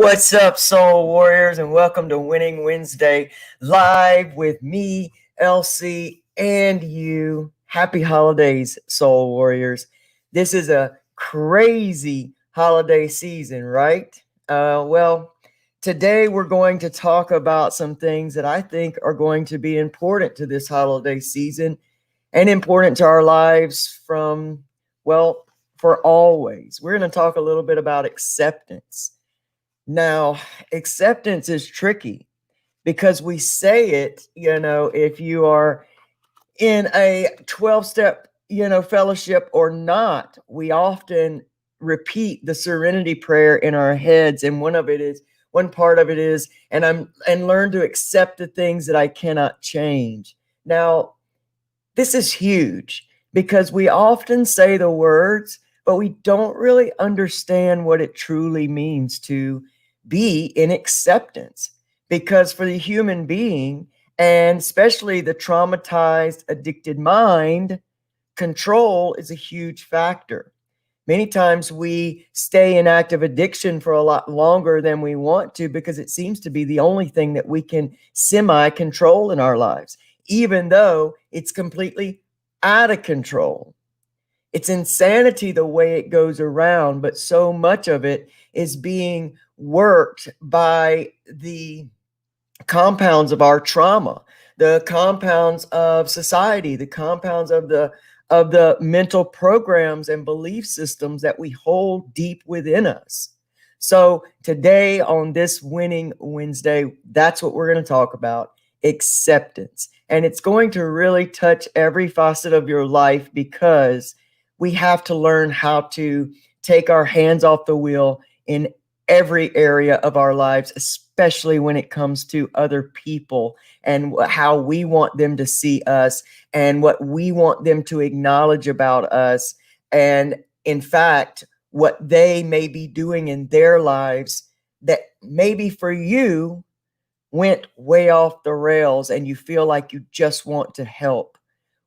What's up, Soul Warriors, and welcome to Winning Wednesday live with me, Elsie, and you. Happy holidays, Soul Warriors. This is a crazy holiday season, right? Well, today we're going to talk about some things that I think are going to be important to this holiday season and important to our lives for always. We're going to talk a little bit about acceptance. Now, acceptance is tricky because we say it, if you are in a 12-step, fellowship or not, we often repeat the serenity prayer in our heads. And one part of it is, and learn to accept the things that I cannot change. Now, this is huge because we often say the words, but we don't really understand what it truly means to be in acceptance. Because for the human being, and especially the traumatized, addicted mind, control is a huge factor. Many times we stay in active addiction for a lot longer than we want to because it seems to be the only thing that we can semi-control in our lives, even though it's completely out of control. It's insanity the way it goes around, but so much of it is being worked by the compounds of our trauma, the compounds of society, the compounds of the mental programs and belief systems that we hold deep within us. So today on this Winning Wednesday, that's what we're going to talk about: acceptance. And it's going to really touch every facet of your life because we have to learn how to take our hands off the wheel in every area of our lives, especially when it comes to other people and how we want them to see us and what we want them to acknowledge about us. And in fact, what they may be doing in their lives that maybe for you went way off the rails and you feel like you just want to help.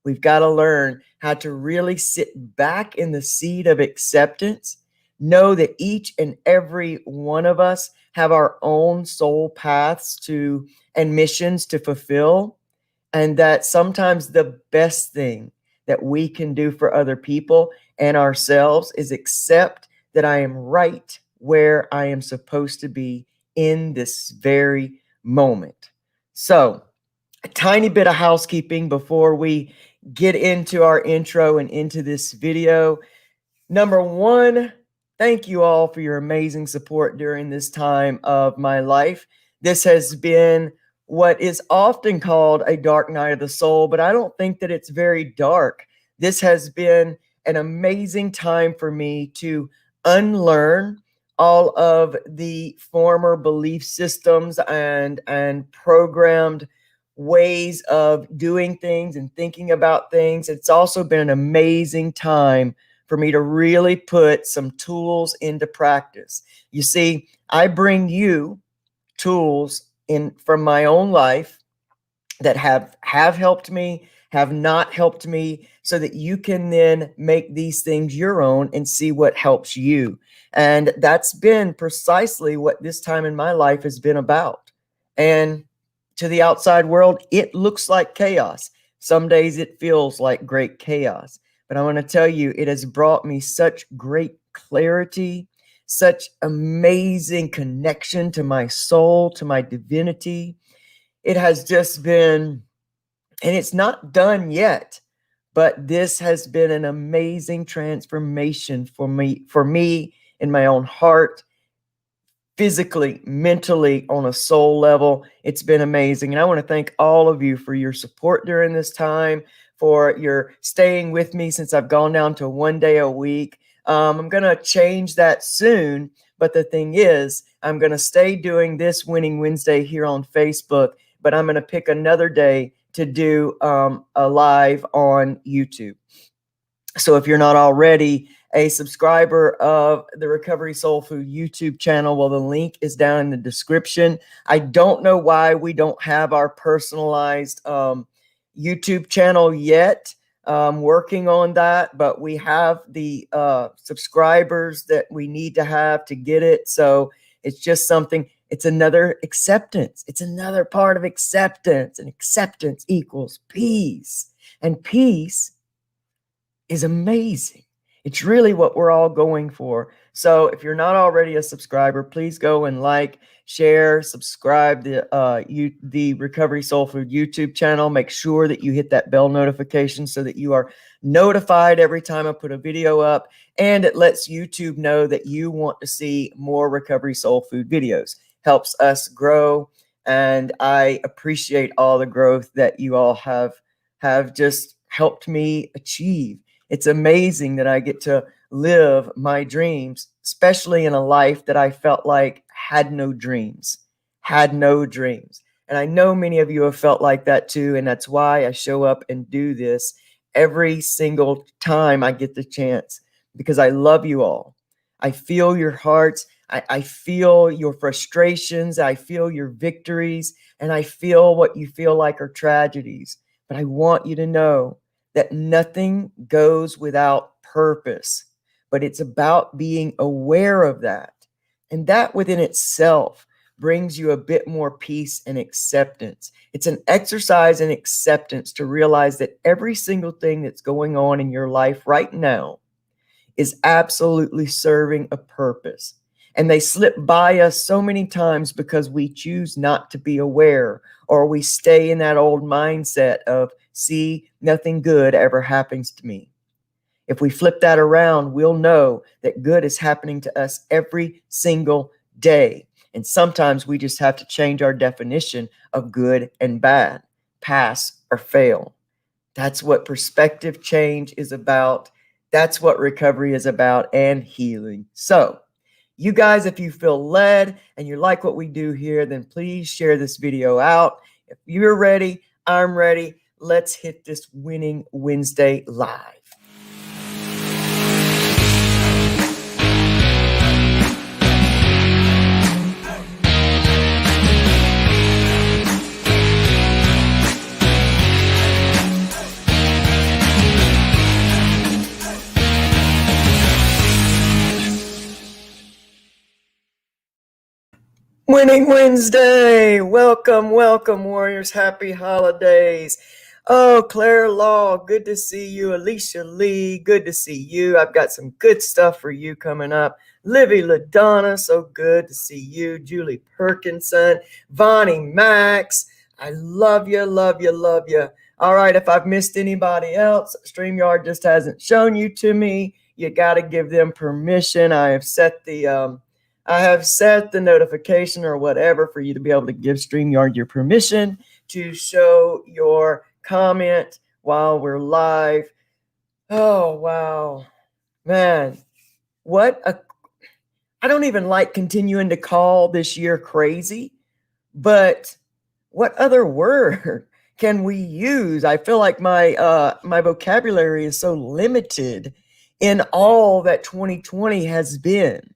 We've got to learn how to really sit back in the seat of acceptance. Know that each and every one of us have our own soul paths and missions to fulfill. And that sometimes the best thing that we can do for other people and ourselves is accept that I am right where I am supposed to be in this very moment. So, a tiny bit of housekeeping before we get into our intro and into this video. Number one, thank you all for your amazing support during this time of my life. This has been what is often called a dark night of the soul, but I don't think that it's very dark. This has been an amazing time for me to unlearn all of the former belief systems and programmed ways of doing things and thinking about things. It's also been an amazing time for me to really put some tools into practice. You see, I bring you tools in from my own life that have helped me, have not helped me, so that you can then make these things your own and see what helps you. And that's been precisely what this time in my life has been about. And to the outside world, it looks like chaos. Some days it feels like great chaos. But I want to tell you, it has brought me such great clarity, such amazing connection to my soul, to my divinity. It has just been, and it's not done yet, but this has been an amazing transformation for me in my own heart, physically, mentally, on a soul level. It's been amazing. And I want to thank all of you for your support during this time, for your staying with me since I've gone down to 1 day a week. I'm going to change that soon. But the thing is, I'm going to stay doing this Winning Wednesday here on Facebook, but I'm going to pick another day to do a live on YouTube. So if you're not already a subscriber of the Recovery Soul Food YouTube channel, well, the link is down in the description. I don't know why we don't have our personalized YouTube channel yet. Working on that, but we have the subscribers that we need to have to get it. So It's just something, it's another acceptance. It's another part of acceptance, and acceptance equals peace. And peace is amazing. It's really what we're all going for. So if you're not already a subscriber, please go and like, share, subscribe the Recovery Soul Food YouTube channel. Make sure that you hit that bell notification so that you are notified every time I put a video up, and it lets YouTube know that you want to see more Recovery Soul Food videos. Helps us grow, and I appreciate all the growth that you all have just helped me achieve. It's amazing that I get to live my dreams, especially in a life that I felt like had no dreams. And I know many of you have felt like that too. And that's why I show up and do this every single time I get the chance, because I love you all. I feel your hearts. I feel your frustrations. I feel your victories. And I feel what you feel like are tragedies. But I want you to know that nothing goes without purpose, but it's about being aware of that. And that within itself brings you a bit more peace and acceptance. It's an exercise in acceptance to realize that every single thing that's going on in your life right now is absolutely serving a purpose. And they slip by us so many times because we choose not to be aware, or we stay in that old mindset of, see, nothing good ever happens to me. If we flip that around, we'll know that good is happening to us every single day. And sometimes we just have to change our definition of good and bad, pass or fail. That's what perspective change is about. That's what recovery is about, and healing. So, you guys, if you feel led and you like what we do here, then please share this video out. If you're ready, I'm ready. Let's hit this Winning Wednesday live. Winning Wednesday. Welcome, welcome, warriors. Happy holidays. Oh, Claire Law, good to see you. Alicia Lee, good to see you. I've got some good stuff for you coming up. Livy LaDonna, so good to see you. Julie Perkinson, Vonnie Max, I love you, love you, love you. All right, if I've missed anybody else, StreamYard just hasn't shown you to me. You got to give them permission. I have set the notification or whatever for you to be able to give StreamYard your permission to show your comment while we're live. Oh, wow. Man, I don't even like continuing to call this year crazy, but what other word can we use? I feel like my vocabulary is so limited in all that 2020 has been.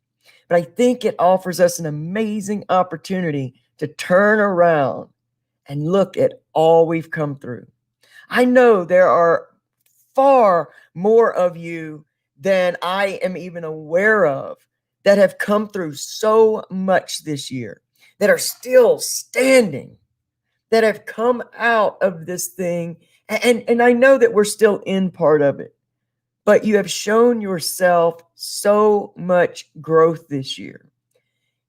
But I think it offers us an amazing opportunity to turn around and look at all we've come through. I know there are far more of you than I am even aware of that have come through so much this year, that are still standing, that have come out of this thing. And I know that we're still in part of it. But you have shown yourself so much growth this year.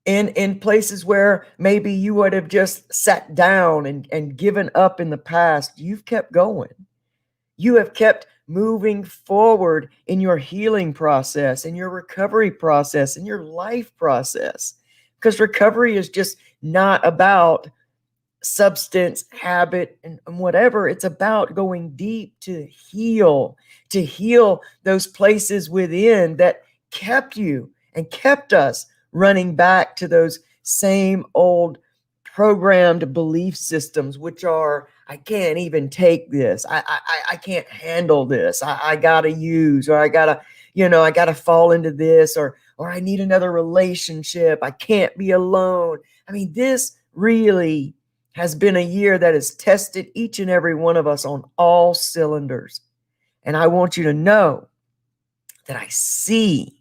In places where maybe you would have just sat down and given up in the past, you've kept going. You have kept moving forward in your healing process, in your recovery process, in your life process. Because recovery is just not about substance, habit, and whatever. It's about going deep to heal those places within that kept you and kept us running back to those same old programmed belief systems, which are, I can't even take this. I can't handle this. I gotta use, or I gotta fall into this, or I need another relationship. I can't be alone. I mean, this really has been a year that has tested each and every one of us on all cylinders. And I want you to know that I see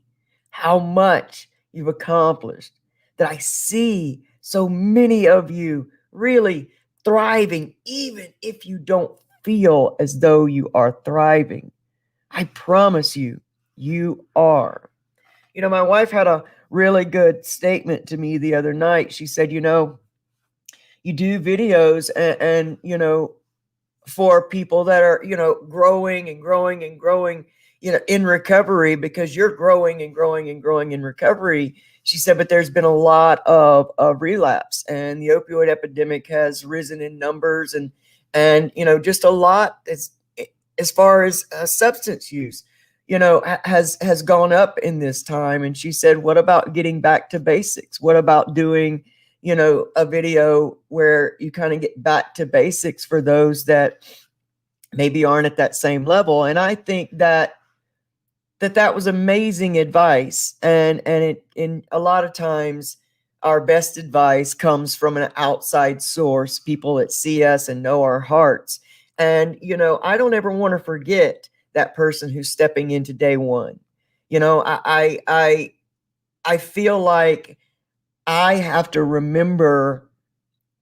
how much you've accomplished, that I see so many of you really thriving, even if you don't feel as though you are thriving. I promise you, you are. You know, my wife had a really good statement to me the other night. She said, you do videos and for people that are, growing and growing and growing, in recovery, because you're growing and growing and growing in recovery. She said, but there's been a lot of relapse, and the opioid epidemic has risen in numbers, and just a lot as far as substance use, has gone up in this time. And she said, what about getting back to basics? What about doing, a video where you kind of get back to basics for those that maybe aren't at that same level? And I think that was amazing advice. And in a lot of times our best advice comes from an outside source, people that see us and know our hearts. And I don't ever want to forget that person who's stepping into day one. I feel like I have to remember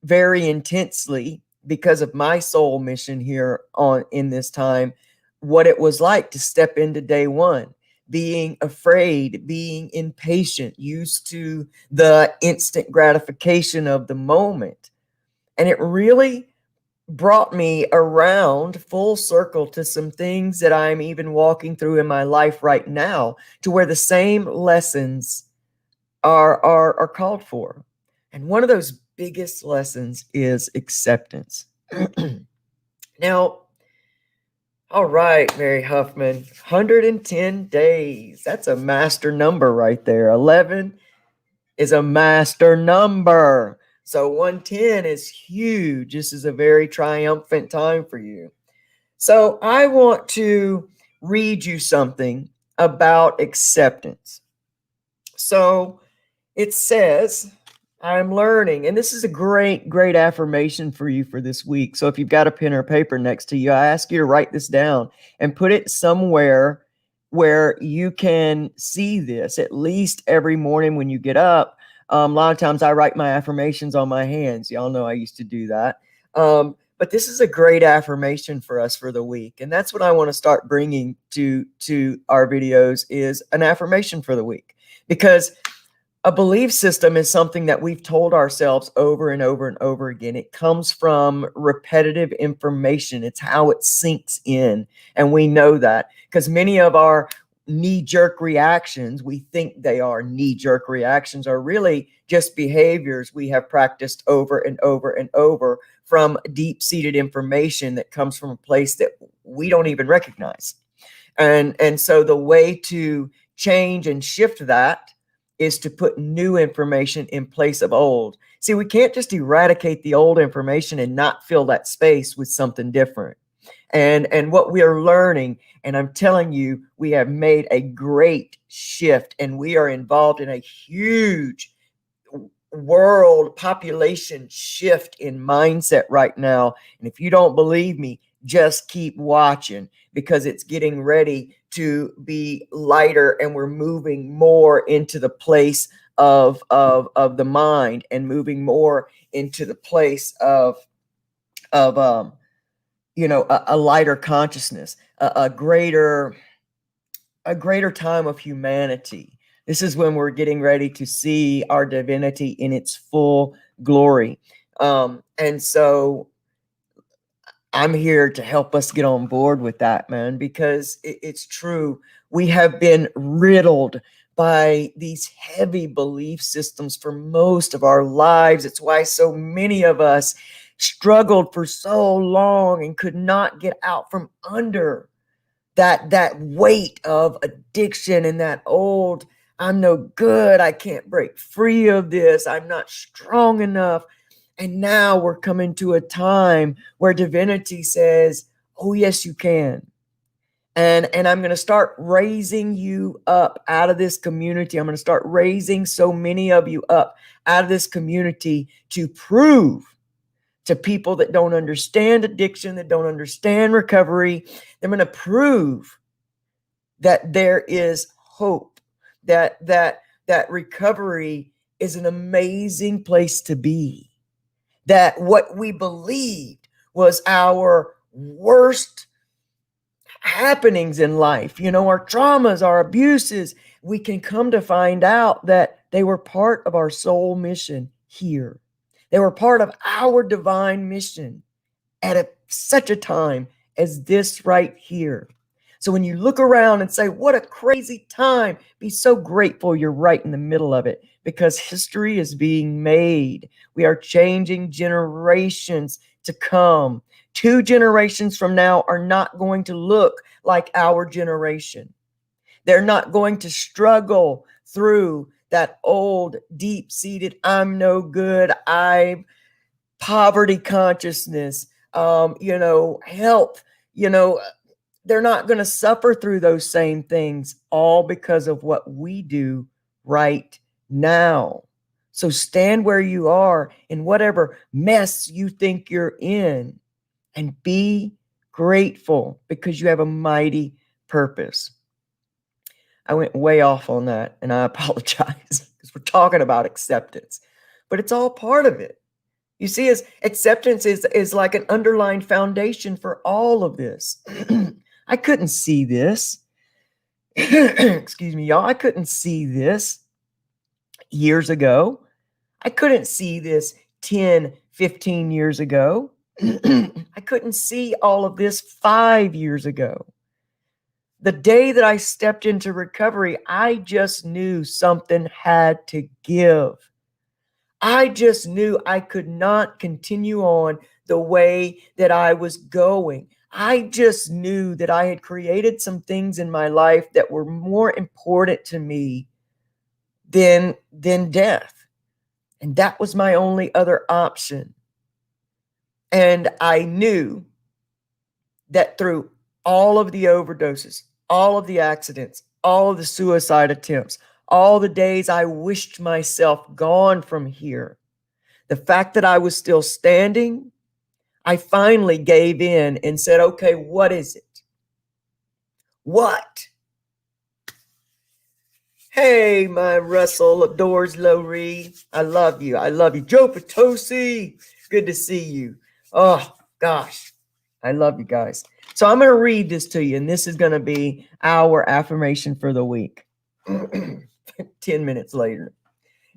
very intensely, because of my soul mission here on in this time, what it was like to step into day one, being afraid, being impatient, used to the instant gratification of the moment. And it really brought me around full circle to some things that I'm even walking through in my life right now, to where the same lessons are called for. And one of those biggest lessons is acceptance. Now, all right, Mary Huffman, 110 days. That's a master number right there. 11 is a master number. So 110 is huge. This is a very triumphant time for you. So I want to read you something about acceptance. So it says, I'm learning, and this is a great, great affirmation for you for this week. So if you've got a pen or paper next to you, I ask you to write this down and put it somewhere where you can see this at least every morning when you get up. A lot of times I write my affirmations on my hands. Y'all know I used to do that. But this is a great affirmation for us for the week. And that's what I want to start bringing to our videos, is an affirmation for the week. Because a belief system is something that we've told ourselves over and over and over again. It comes from repetitive information. It's how it sinks in. And we know that because many of our knee-jerk reactions, we think they are knee-jerk reactions, are really just behaviors we have practiced over and over and over from deep-seated information that comes from a place that we don't even recognize. And so the way to change and shift that is to put new information in place of old. See, we can't just eradicate the old information and not fill that space with something different. And what we are learning, and I'm telling you, we have made a great shift, and we are involved in a huge world population shift in mindset right now. And if you don't believe me, just keep watching, because it's getting ready to be lighter, and we're moving more into the place of the mind, and moving more into the place of a lighter consciousness, a greater time of humanity. This is when we're getting ready to see our divinity in its full glory. And so I'm here to help us get on board with that, man, because it's true. We have been riddled by these heavy belief systems for most of our lives. It's why so many of us struggled for so long and could not get out from under that weight of addiction, and that old, I'm no good, I can't break free of this, I'm not strong enough. And now we're coming to a time where divinity says, oh yes, you can. And I'm going to start raising you up out of this community. I'm going to start raising so many of you up out of this community to prove to people that don't understand addiction, that don't understand recovery. I'm going to prove that there is hope, that recovery is an amazing place to be. That what we believed was our worst happenings in life, our traumas, our abuses, we can come to find out that they were part of our soul mission here. They were part of our divine mission at such a time as this right here. So when you look around and say, what a crazy time, be so grateful you're right in the middle of it, because history is being made. We are changing generations to come. 2 generations from now are not going to look like our generation. They're not going to struggle through that old, deep-seated, I'm no good, I'm poverty consciousness, health, they're not going to suffer through those same things, all because of what we do right now. So stand where you are in whatever mess you think you're in, and be grateful because you have a mighty purpose. I went way off on that, and I apologize because we're talking about acceptance, but it's all part of it. You see, acceptance is like an underlying foundation for all of this. I couldn't see this. Excuse me, y'all. I couldn't see this years ago. I couldn't see this 10, 15 years ago. I couldn't see all of this 5 years ago. The day that I stepped into recovery, I just knew something had to give. I just knew I could not continue on the way that I was going. I just knew that I had created some things in my life that were more important to me than death. And that was my only other option. And I knew that through all of the overdoses, all of the accidents, all of the suicide attempts, all the days I wished myself gone from here, the fact that I was still standing, I finally gave in and said, okay, what is it? What? Hey, my Russell Doors Lowry. I love you. I love you. Joe Potosi. Good to see you. Oh, gosh. I love you guys. So I'm going to read this to you, and this is going to be our affirmation for the week. 10 minutes later.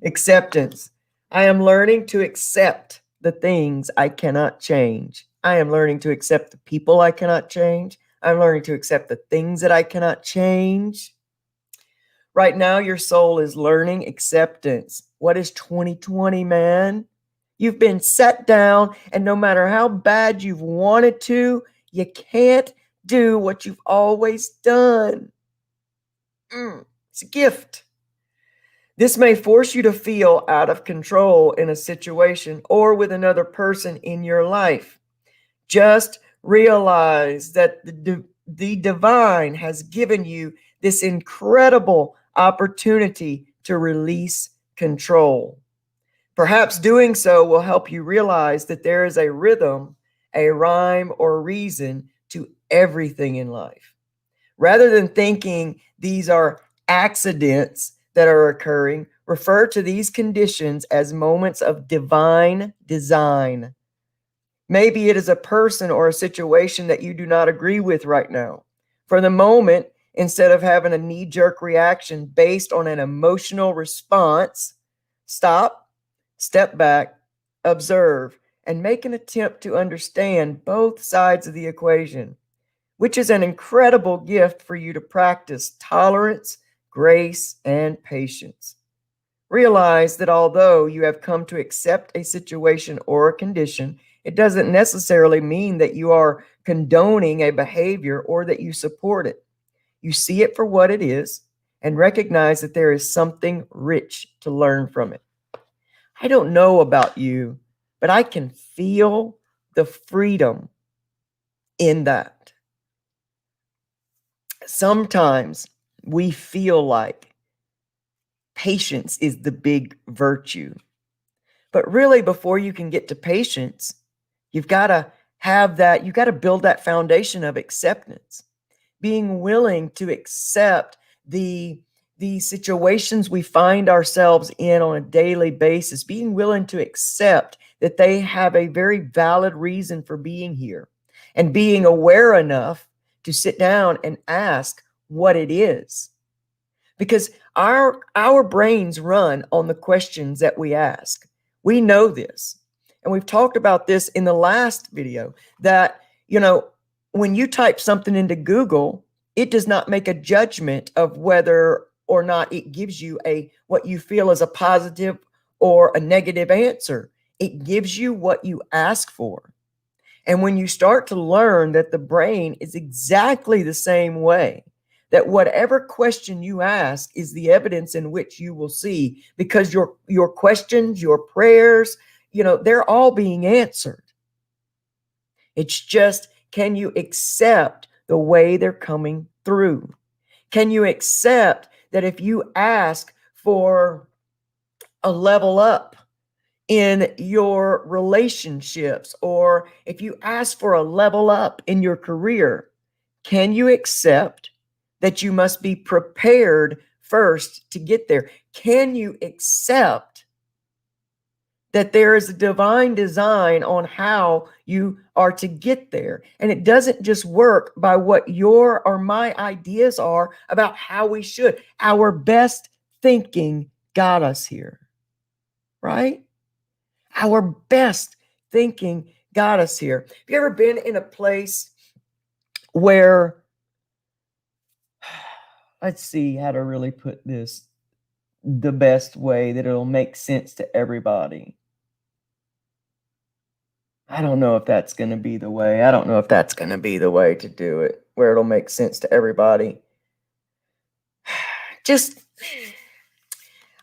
Acceptance. I am learning to accept the things I cannot change. I am learning to accept the people I cannot change. I'm learning to accept the things that I cannot change. Right now, your soul is learning acceptance. What is 2020, man? You've been set down, and no matter how bad you've wanted to, you can't do what you've always done. It's a gift. This may force you to feel out of control in a situation or with another person in your life. Just realize that the divine has given you this incredible opportunity to release control. Perhaps doing so will help you realize that there is a rhythm, a rhyme, or reason to everything in life. Rather than thinking these are accidents that are occurring, refer to these conditions as moments of divine design. Maybe it is a person or a situation that you do not agree with right now. For the moment, instead of having a knee-jerk reaction based on an emotional response, stop, step back, observe, and make an attempt to understand both sides of the equation, which is an incredible gift for you to practice tolerance, grace, and patience. Realize that although you have come to accept a situation or a condition, it doesn't necessarily mean that you are condoning a behavior or that you support it. You see it for what it is and recognize that there is something rich to learn from it. I don't know about you, but I can feel the freedom in that. Sometimes we feel like patience is the big virtue. But really, before you can get to patience, you've got to have that, you've got to build that foundation of acceptance. Being willing to accept the the situations we find ourselves in on a daily basis, being willing to accept that they have a very valid reason for being here, and being aware enough to sit down and ask what it is. Because our brains run on the questions that we ask. We know this. And we've talked about this in the last video that, when you type something into Google, it does not make a judgment of whether or not it gives you what you feel is a positive or a negative answer. It gives you what you ask for. And when you start to learn that the brain is exactly the same way, that whatever question you ask is the evidence in which you will see, because your questions, your prayers, they're all being answered. It's just, can you accept the way they're coming through? Can you accept that if you ask for a level up in your relationships, or if you ask for a level up in your career, can you accept that you must be prepared first to get there? Can you accept that there is a divine design on how you are to get there? And it doesn't just work by what your or my ideas are about how we should. Our best thinking got us here, right? Our best thinking got us here. Have you ever been in a place where, let's see how to really put this the best way that it'll make sense to everybody. I don't know if that's going to be the way. I don't know if that's going to be the way to do it, where it'll make sense to everybody. Just,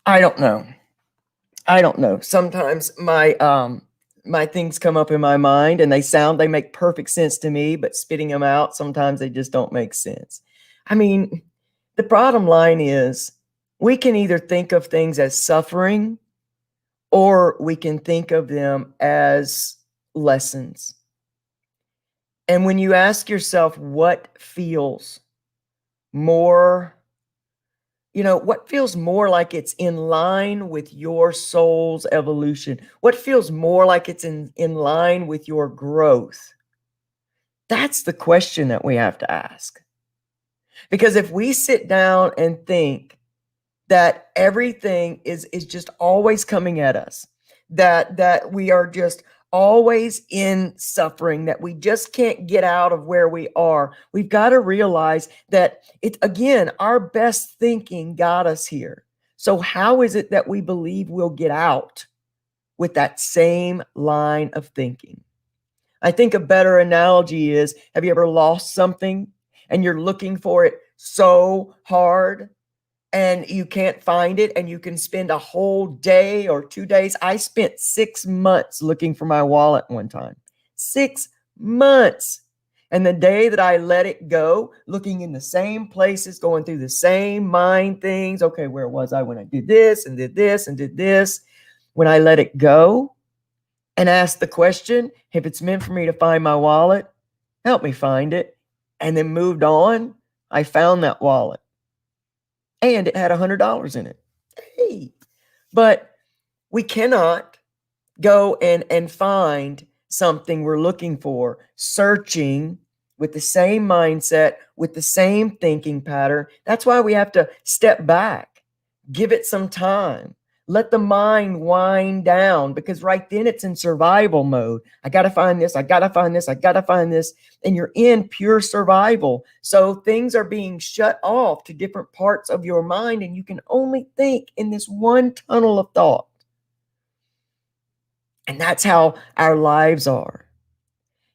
I don't know. Sometimes my things come up in my mind and they make perfect sense to me, but spitting them out, sometimes they just don't make sense. I mean, the bottom line is, we can either think of things as suffering, or we can think of them as lessons. And when you ask yourself what feels more, what feels more like it's in line with your soul's evolution, what feels more like it's in line with your growth, that's the question that we have to ask. Because if we sit down and think that everything is just always coming at us, that we are just always in suffering, that we just can't get out of where we are, we've got to realize that again, our best thinking got us here. So how is it that we believe we'll get out with that same line of thinking? I think a better analogy is, have you ever lost something and you're looking for it so hard and you can't find it, and you can spend a whole day or 2 days? I spent 6 months looking for my wallet one time. 6 months. And the day that I let it go, looking in the same places, going through the same mind things. Okay, where was I when I did this and did this and did this? When I let it go and asked the question, if it's meant for me to find my wallet, help me find it, and then moved on, I found that wallet. And it had $100 in it. Hey, but we cannot go and find something we're looking for, searching with the same mindset, with the same thinking pattern. That's why we have to step back, give it some time, let the mind wind down, because right then it's in survival mode. I got to find this. I got to find this. I got to find this. And you're in pure survival. So things are being shut off to different parts of your mind, and you can only think in this one tunnel of thought. And that's how our lives are.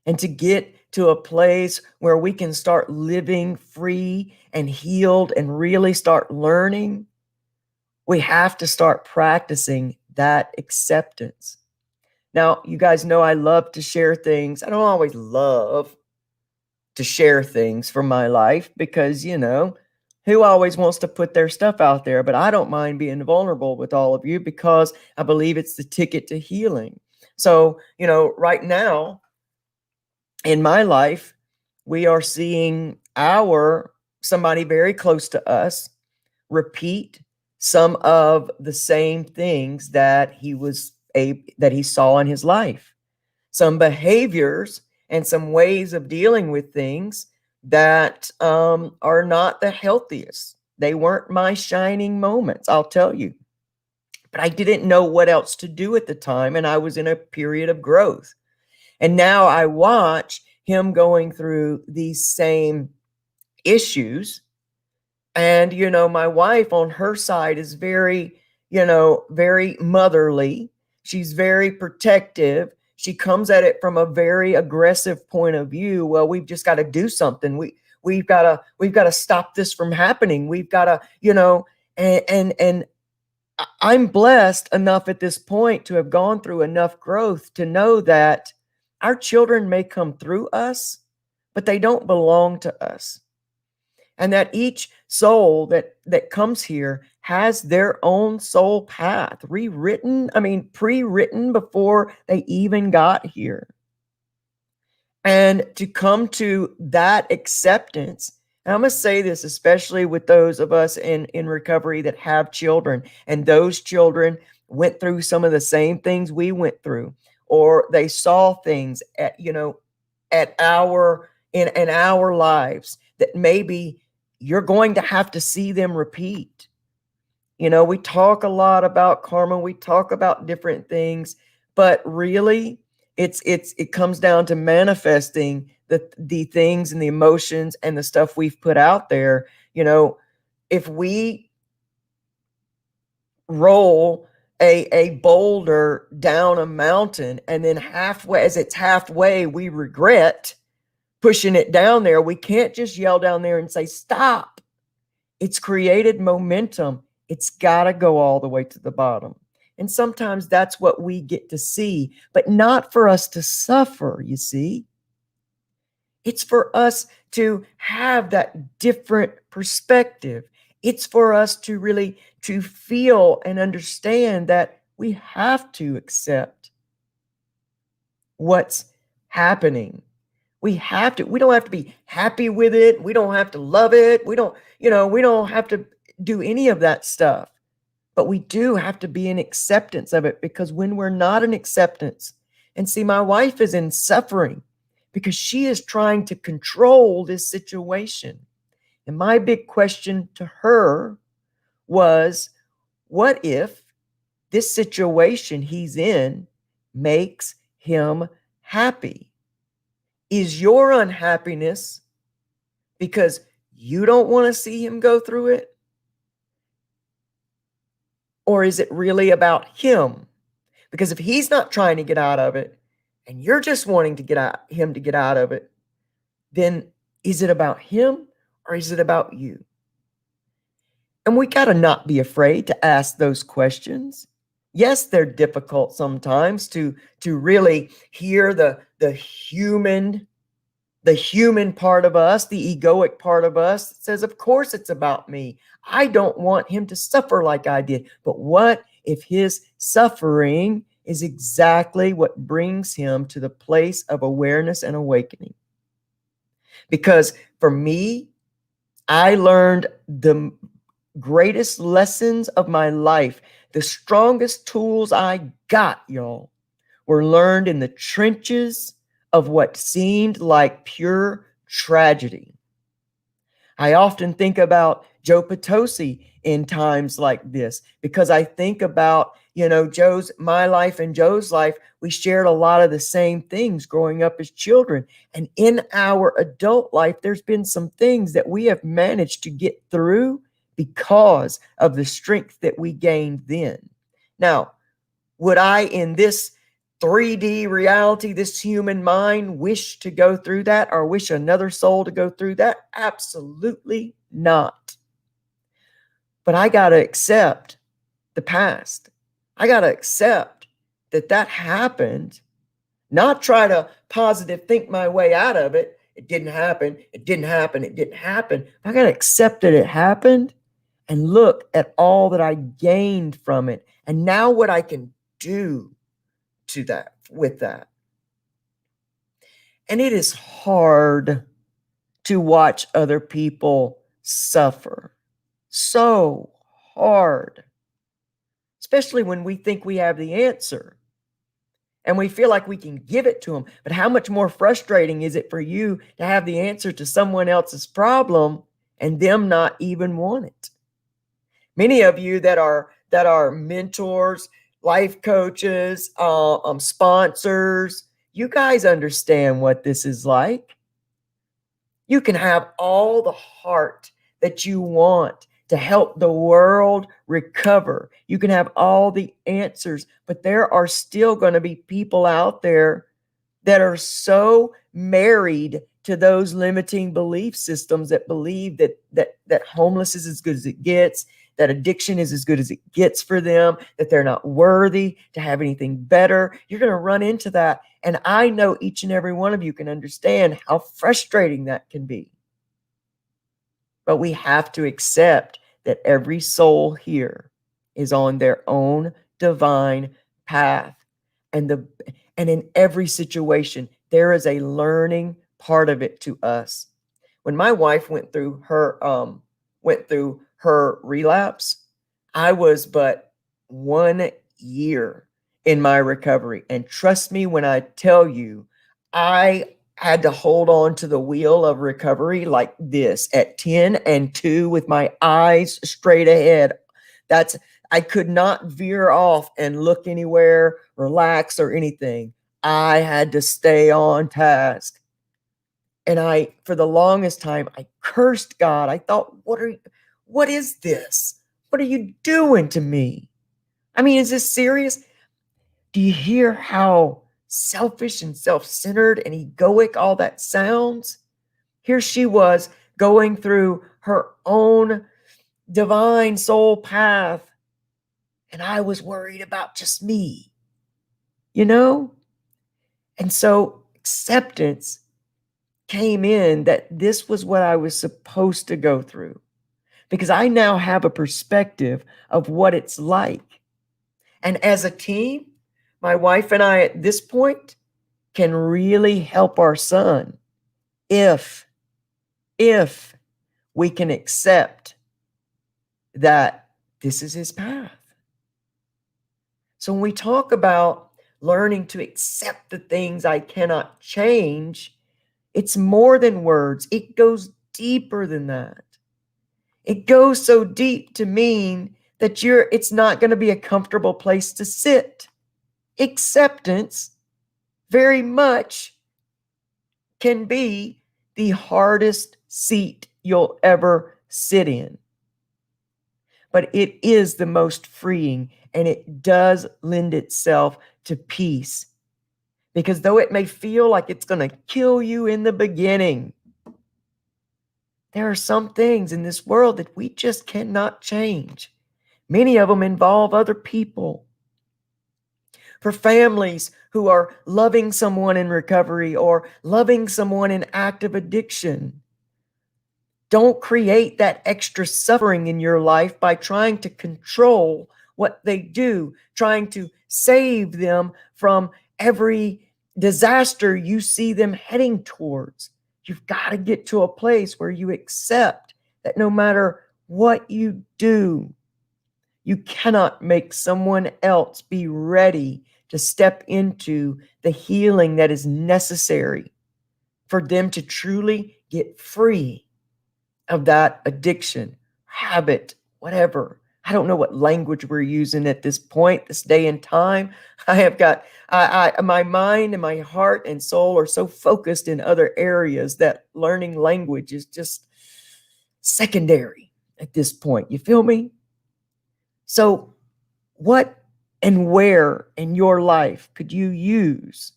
And to get to a place where we can start living free and healed and really start learning, we have to start practicing that acceptance. Now, you guys know I love to share things. I don't always love to share things from my life because, who always wants to put their stuff out there? But I don't mind being vulnerable with all of you because I believe it's the ticket to healing. So, right now in my life, we are seeing somebody very close to us repeat some of the same things that that he saw in his life, some behaviors and some ways of dealing with things that are not the healthiest. They weren't my shining moments, I'll tell you. But I didn't know what else to do at the time, and I was in a period of growth. And now I watch him going through these same issues. And, my wife on her side is very, very motherly. She's very protective. She comes at it from a very aggressive point of view. Well, we've just got to do something. We've got to stop this from happening. We've got to, and I'm blessed enough at this point to have gone through enough growth to know that our children may come through us, but they don't belong to us. And that each soul that comes here has their own soul path, pre-written before they even got here. And to come to that acceptance, and I'm going to say this especially with those of us in recovery that have children, and those children went through some of the same things we went through, or they saw things in our lives that maybe you're going to have to see them repeat. We talk a lot about karma, we talk about different things, but really it comes down to manifesting the things and the emotions and the stuff we've put out there. If we roll a boulder down a mountain and then as it's halfway, we regret pushing it down there, we can't just yell down there and say, stop. It's created momentum. It's got to go all the way to the bottom. And sometimes that's what we get to see, but not for us to suffer, you see. It's for us to have that different perspective. It's for us to really to feel and understand that we have to accept what's happening. We don't have to be happy with it. We don't have to love it. We don't have to do any of that stuff. But we do have to be in acceptance of it, because when we're not in acceptance, and see, my wife is in suffering because she is trying to control this situation. And my big question to her was, what if this situation he's in makes him happy? Is your unhappiness because you don't want to see him go through it? Or is it really about him? Because if he's not trying to get out of it and you're just wanting him to get out of it, then is it about him or is it about you? And we got to not be afraid to ask those questions. Yes, they're difficult sometimes to really hear the human part of us, the egoic part of us that says, of course it's about me. I don't want him to suffer like I did. But what if his suffering is exactly what brings him to the place of awareness and awakening? Because for me, I learned the greatest lessons of my life. The strongest tools I got, y'all, were learned in the trenches of what seemed like pure tragedy. I often think about Joe Potosi in times like this, because I think about, my life and Joe's life. We shared a lot of the same things growing up as children. And in our adult life, there's been some things that we have managed to get through because of the strength that we gained then. Now, would I, in this 3D reality, this human mind, wish to go through that, or wish another soul to go through that? Absolutely not. But I got to accept the past. I got to accept that happened, not try to positive think my way out of it. It didn't happen. It didn't happen. It didn't happen. I got to accept that it happened and look at all that I gained from it. And now what I can do with that. And it is hard to watch other people suffer. so hard, especially when we think we have the answer and we feel like we can give it to them. But how much more frustrating is it for you to have the answer to someone else's problem and them not even want it? Many of you that are mentors, life coaches, sponsors, you guys understand what this is like. You can have all the heart that you want to help the world recover. You can have all the answers, but there are still going to be people out there that are so married to those limiting belief systems that believe that homeless is as good as it gets, that addiction is as good as it gets for them, that they're not worthy to have anything better. You're going to run into that. And I know each and every one of you can understand how frustrating that can be. But we have to accept that every soul here is on their own divine path. And in every situation, there is a learning part of it to us. When my wife went through her relapse, I was but 1 year in my recovery. And trust me when I tell you, I had to hold on to the wheel of recovery like this at 10 and 2 with my eyes straight ahead. I could not veer off and look anywhere, relax or anything. I had to stay on task. And for the longest time, I cursed God. I thought, what is this? What are you doing to me? I mean, is this serious? Do you hear how selfish and self-centered and egoic all that sounds? Here she was going through her own divine soul path, and I was worried about just me, you know? And so acceptance came in that this was what I was supposed to go through, because I now have a perspective of what it's like. And as a team, my wife and I at this point can really help our son if we can accept that this is his path. So when we talk about learning to accept the things I cannot change, it's more than words. It goes deeper than that. It goes so deep to mean that it's not going to be a comfortable place to sit. Acceptance very much can be the hardest seat you'll ever sit in. But it is the most freeing, and it does lend itself to peace. Because though it may feel like it's going to kill you in the beginning, there are some things in this world that we just cannot change. Many of them involve other people. For families who are loving someone in recovery or loving someone in active addiction, don't create that extra suffering in your life by trying to control what they do, trying to save them from every disaster you see them heading towards. You've got to get to a place where you accept that no matter what you do, you cannot make someone else be ready to step into the healing that is necessary for them to truly get free of that addiction, habit, whatever. I don't know what language we're using at this point, this day and time. I have got, my mind and my heart and soul are so focused in other areas that learning language is just secondary at this point. You feel me? So what and where in your life could you use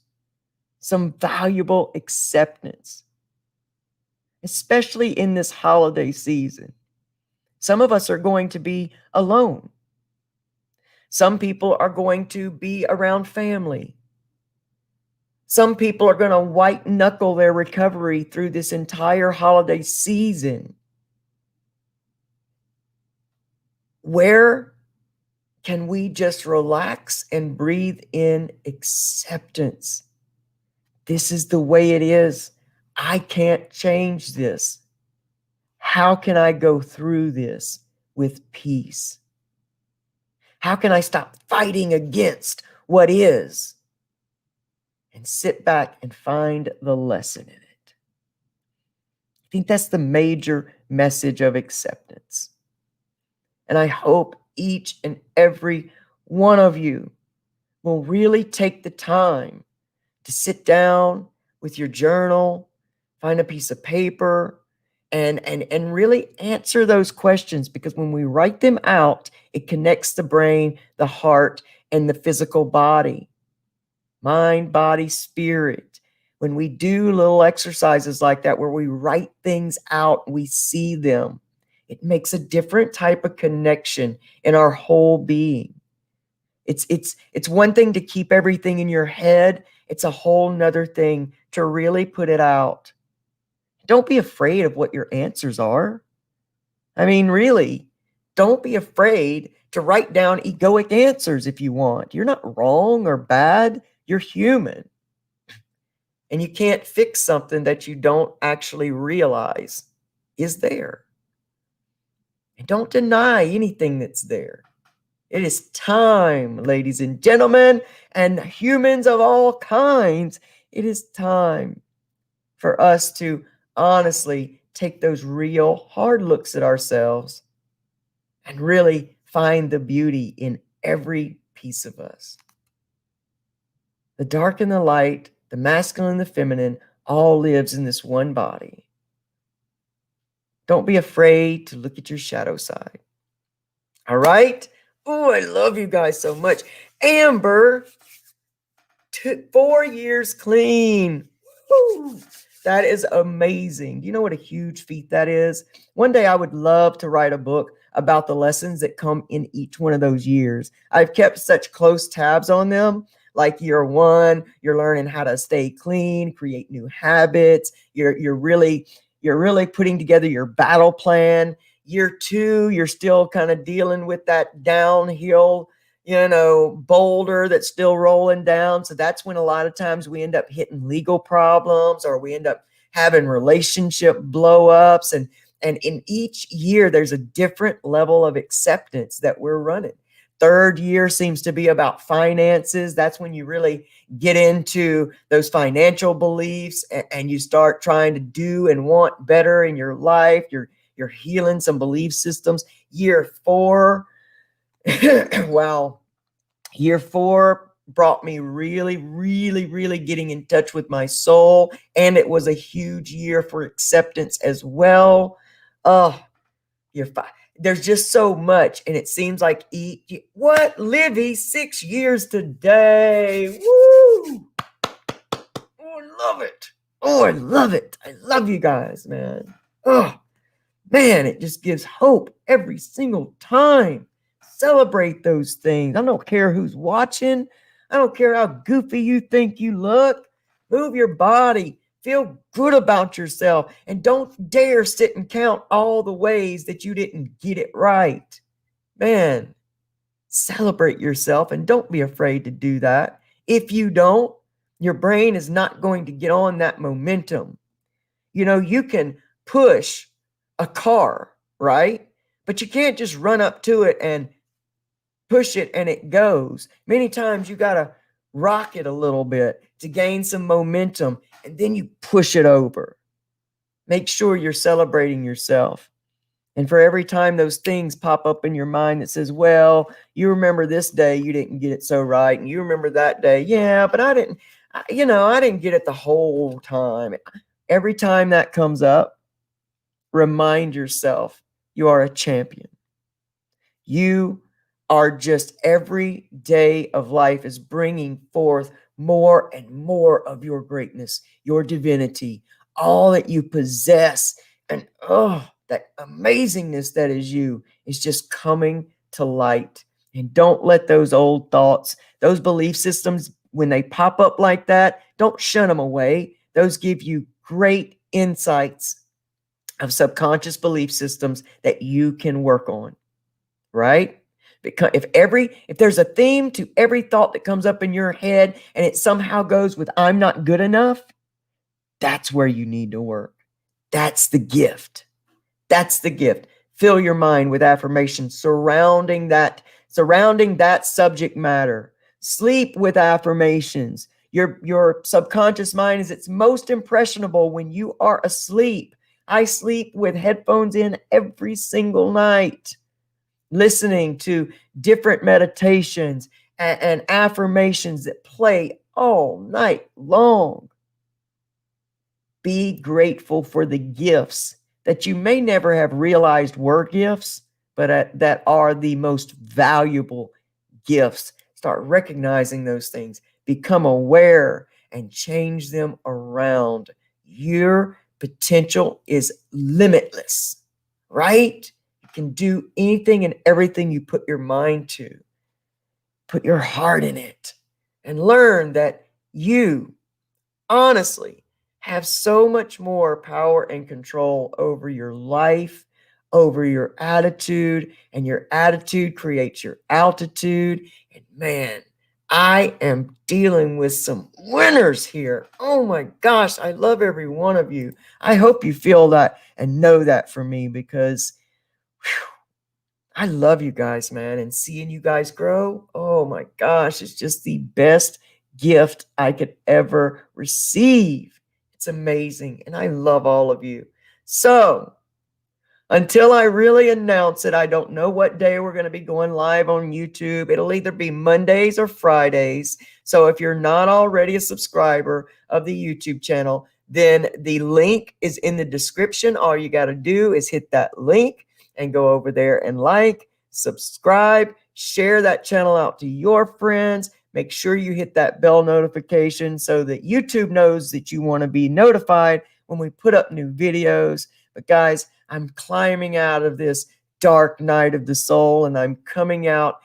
some valuable acceptance, especially in this holiday season? Some of us are going to be alone. Some people are going to be around family. Some people are going to white knuckle their recovery through this entire holiday season. Where can we just relax and breathe in acceptance? This is the way it is. I can't change this. How can I go through this with peace? How can I stop fighting against what is and sit back and find the lesson in it? I think that's the major message of acceptance. And I hope each and every one of you will really take the time to sit down with your journal, find a piece of paper, and really answer those questions, because when we write them out, it connects the brain, the heart, and the physical body. Mind, body, spirit. When we do little exercises like that, where we write things out, we see them, it makes a different type of connection in our whole being. It's one thing to keep everything in your head. It's a whole nother thing to really put it out. Don't be afraid of what your answers are. I mean, really, don't be afraid to write down egoic answers if you want. You're not wrong or bad. You're human. And you can't fix something that you don't actually realize is there. And don't deny anything that's there. It is time, ladies and gentlemen, and humans of all kinds. It is time for us to honestly take those real hard looks at ourselves and really find the beauty in every piece of us. The dark and the light, the masculine and the feminine, all lives in this one body. Don't be afraid to look at your shadow side. All right? Oh, I love you guys so much. Amber, 4 years clean. Woo! That is amazing. Do you know what a huge feat that is? One day I would love to write a book about the lessons that come in each one of those years. I've kept such close tabs on them. Like year 1, you're learning how to stay clean, create new habits. You're really putting together your battle plan. Year 2, you're still kind of dealing with that downhill, boulder that's still rolling down. So that's when a lot of times we end up hitting legal problems, or we end up having relationship blow ups. And in each year, there's a different level of acceptance that we're running. 3rd year seems to be about finances. That's when you really get into those financial beliefs, and you start trying to do and want better in your life. You're healing some belief systems. Year 4, wow. Year 4 brought me really, really, really getting in touch with my soul. And it was a huge year for acceptance as well. Oh, year 5. There's just so much. And it seems like, Livy, 6 years today. Woo! Oh, I love it. Oh, I love it. I love you guys, man. Oh, man, it just gives hope every single time. Celebrate those things. I don't care who's watching. I don't care how goofy you think you look. Move your body. Feel good about yourself. And don't dare sit and count all the ways that you didn't get it right. Man, celebrate yourself, and don't be afraid to do that. If you don't, your brain is not going to get on that momentum. You can push a car, right? But you can't just run up to it and push it and it goes. Many times you got to rock it a little bit to gain some momentum, and then you push it over. Make sure you're celebrating yourself. And for every time those things pop up in your mind that says, well, you remember this day you didn't get it so right, and you remember that day, yeah, but I didn't get it the whole time. Every time that comes up, remind yourself you are a champion. You are just, every day of life is bringing forth more and more of your greatness, your divinity, all that you possess. And that amazingness that is you is just coming to light. And don't let those old thoughts, those belief systems, when they pop up like that, don't shun them away. Those give you great insights of subconscious belief systems that you can work on, right? Because if there's a theme to every thought that comes up in your head, and it somehow goes with I'm not good enough, that's where you need to work. That's the gift. That's the gift. Fill your mind with affirmations surrounding that subject matter. Sleep with affirmations. Your subconscious mind is its most impressionable when you are asleep. I sleep with headphones in every single night, listening to different meditations and affirmations that play all night long. Be grateful for the gifts that you may never have realized were gifts, but that are the most valuable gifts. Start recognizing those things, become aware, and change them around. Your potential is limitless, right? You can do anything and everything you put your mind to. Put your heart in it and learn that you honestly have so much more power and control over your life, over your attitude, and your attitude creates your altitude. And man, I am dealing with some winners here. Oh my gosh, I love every one of you. I hope you feel that and know that for me, because whew, I love you guys, man, and seeing you guys grow, oh my gosh, it's just the best gift I could ever receive. It's amazing, and I love all of you. So, until I really announce it, I don't know what day we're going to be going live on YouTube. It'll either be Mondays or Fridays. So, if you're not already a subscriber of the YouTube channel, then the link is in the description. All you got to do is hit that link and go over there and like, subscribe, share that channel out to your friends. Make sure you hit that bell notification so that YouTube knows that you want to be notified when we put up new videos. But guys, I'm climbing out of this dark night of the soul, and I'm coming out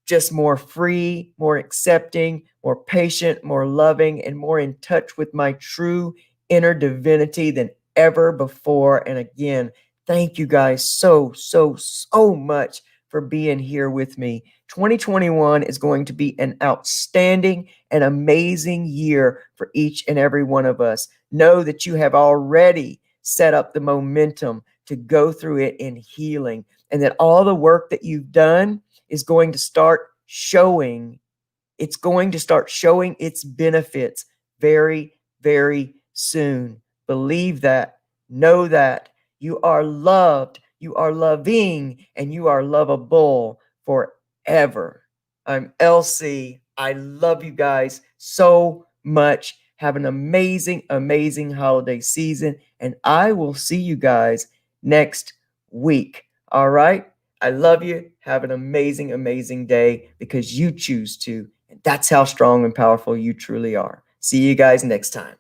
just more free, more accepting, more patient, more loving, and more in touch with my true inner divinity than ever before. And again, thank you guys so much for being here with me. 2021 is going to be an outstanding and amazing year for each and every one of us. Know that you have already set up the momentum to go through it in healing, and that all the work that you've done is going to start showing. It's going to start showing its benefits very, very soon. Believe that. Know that. You are loved. You are loving, and you are lovable forever. I'm Elsie. I love you guys so much. Have an amazing, amazing holiday season, and I will see you guys next week. All right? I love you. Have an amazing, amazing day because you choose to. And that's how strong and powerful you truly are. See you guys next time.